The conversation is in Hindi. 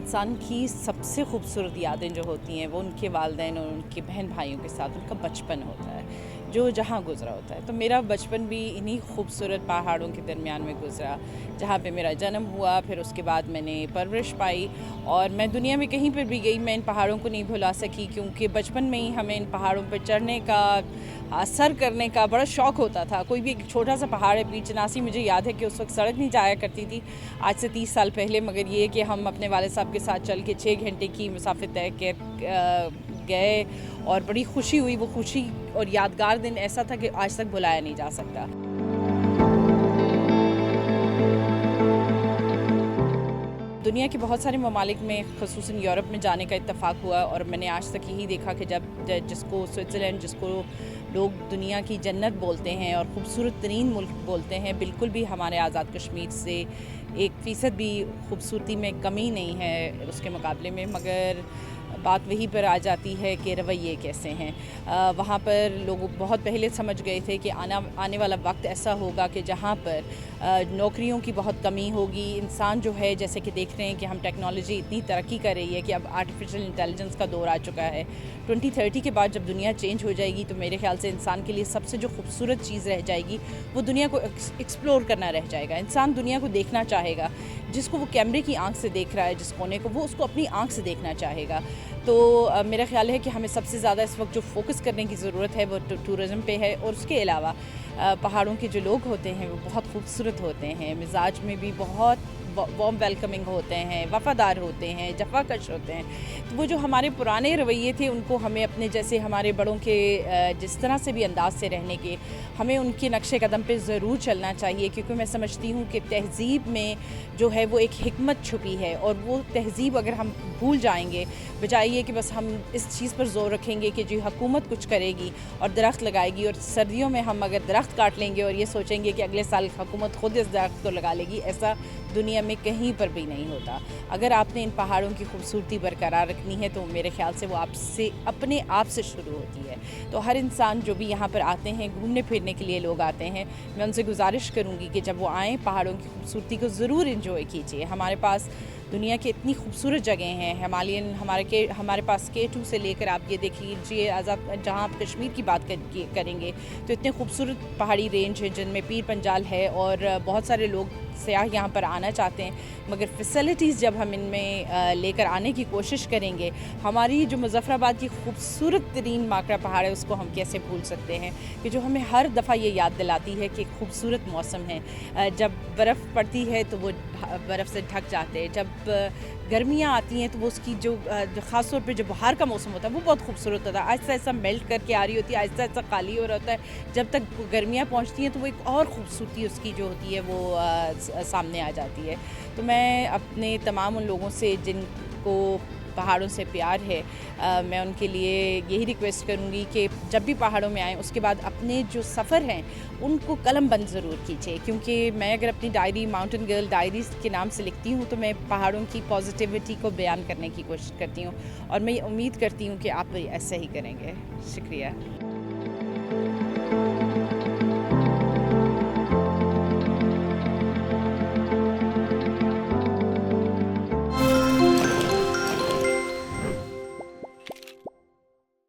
इंसान की सबसे खूबसूरत यादें जो होती हैं वो उनके वालिदैन और उनके बहन भाइयों के साथ उनका बचपन होता है, जो जहाँ गुज़रा होता है। तो मेरा बचपन भी इन्हीं खूबसूरत पहाड़ों के दरमियान में गुज़रा, जहाँ पे मेरा जन्म हुआ। फिर उसके बाद मैंने परवरिश पाई और मैं दुनिया में कहीं पर भी गई, मैं इन पहाड़ों को नहीं भुला सकी, क्योंकि बचपन में ही हमें इन पहाड़ों पर चढ़ने का, सर करने का बड़ा शौक़ होता था। कोई भी एक छोटा सा पहाड़ है पीर चनासी, मुझे याद है कि उस वक्त सड़क नहीं जाया करती थी, आज से 30 साल पहले, मगर ये कि हम अपने वाले साहब के साथ चल के 6 घंटे की मुसाफिर तय कर गए और बड़ी खुशी हुई। वो खुशी और यादगार दिन ऐसा था कि आज तक भुलाया नहीं जा सकता। दुनिया के बहुत सारे ममालिक में, ख़ुसूसन यूरोप में जाने का इत्तेफाक हुआ और मैंने आज तक यही देखा कि जब जिसको स्विट्ज़रलैंड, जिसको लोग दुनिया की जन्नत बोलते हैं और ख़ूबसूरत तरीन मुल्क बोलते हैं, बिल्कुल भी हमारे आज़ाद कश्मीर से 1% भी खूबसूरती में कमी नहीं है उसके मुकाबले में। मगर बात वहीं पर आ जाती है कि रवैये कैसे हैं। वहाँ पर लोग बहुत पहले समझ गए थे कि आने वाला वक्त ऐसा होगा कि जहाँ पर नौकरियों की बहुत कमी होगी। इंसान जो है, जैसे कि देख रहे हैं कि हम टेक्नोलॉजी इतनी तरक्की कर रही है कि अब आर्टिफिशियल इंटेलिजेंस का दौर आ चुका है। 2030 के बाद जब दुनिया चेंज हो जाएगी तो मेरे ख्याल से इंसान के लिए सबसे जो खूबसूरत चीज़ रह जाएगी वो दुनिया को एक्सप्लोर करना रह जाएगा। इंसान दुनिया को देखना चाहेगा, जिसको वो कैमरे की आंख से देख रहा है जिस कोने को, वो उसको अपनी आंख से देखना चाहेगा। तो मेरा ख्याल है कि हमें सबसे ज़्यादा इस वक्त जो फोकस करने की ज़रूरत है वो टूरिज़म पे है। और उसके अलावा पहाड़ों के जो लोग होते हैं वो बहुत खूबसूरत होते हैं, मिजाज में भी बहुत वार्म वेलकमिंग होते हैं, वफ़ादार होते हैं, जफ़ाकश होते हैं। तो वो जो हमारे पुराने रवैये थे उनको हमें अपने जैसे हमारे बड़ों के जिस तरह से भी अंदाज से रहने के, हमें उनके नक्शे कदम पे ज़रूर चलना चाहिए, क्योंकि मैं समझती हूँ कि तहज़ीब में जो है वो एक हिकमत छुपी है। और वो तहज़ीब अगर हम भूल जाएंगे, बजाय ये कि बस हम इस चीज़ पर ज़ोर रखेंगे कि जी हुकूमत कुछ करेगी और दरख्त लगाएगी, और सर्दियों में हम अगर दरख्त काट लेंगे और ये सोचेंगे कि अगले साल हुकूमत खुद इस दरख्त को लगा लेगी, ऐसा दुनिया में कहीं पर भी नहीं होता। अगर आपने इन पहाड़ों की खूबसूरती बरकरार रखनी है तो मेरे ख्याल से वो आपसे, अपने आप से शुरू होती है। तो हर इंसान जो भी यहाँ पर आते हैं, घूमने फिरने के लिए लोग आते हैं, मैं उनसे गुजारिश करूँगी कि जब वो आएँ, पहाड़ों की खूबसूरती को ज़रूर एंजॉय कीजिए। हमारे पास दुनिया की इतनी खूबसूरत जगह हैं, हिमालयन हमारे पास K2 से लेकर आप ये देख लीजिए आज़ाद, जहाँ आप कश्मीर की बात करेंगे तो इतने खूबसूरत पहाड़ी रेंज हैं जिनमें पीर पंजाल है। और बहुत सारे लोग सयाह यहाँ पर आना चाहते हैं, मगर फ़ैसिलिटीज़ जब हम इनमें लेकर आने की कोशिश करेंगे, हमारी जो मुज़फ़्फ़राबाद की खूबसूरत तरीन माकड़ा पहाड़ है उसको हम कैसे भूल सकते हैं, कि जो हमें हर दफ़ा ये याद दिलाती है कि खूबसूरत मौसम है। जब बर्फ़ पड़ती है तो वो बर्फ़ से ढक जाते हैं, जब गर्मियाँ आती हैं तो वो उसकी जो ख़ास तौर पे जो बाहर का मौसम होता है वो बहुत खूबसूरत होता है, आहिस्ता आहिस्ता मेल्ट करके आ रही होती है, आहिस्ता आहिस्ता काली हो रहा होता है। जब तक गर्मियाँ पहुँचती हैं तो वो एक और ख़ूबसूरती उसकी जो होती है वो सामने आ जाती है। तो मैं अपने तमाम उन लोगों से जिनको पहाड़ों से प्यार है, मैं उनके लिए यही रिक्वेस्ट करूँगी कि जब भी पहाड़ों में आएँ उसके बाद अपने जो सफ़र हैं उनको कलम बंद ज़रूर कीजिए। क्योंकि मैं अगर अपनी डायरी माउंटेन गर्ल डायरीज़ के नाम से लिखती हूँ तो मैं पहाड़ों की पॉजिटिविटी को बयान करने की कोशिश करती हूँ, और मैं ये उम्मीद करती हूँ कि आप ऐसा ही करेंगे। शुक्रिया।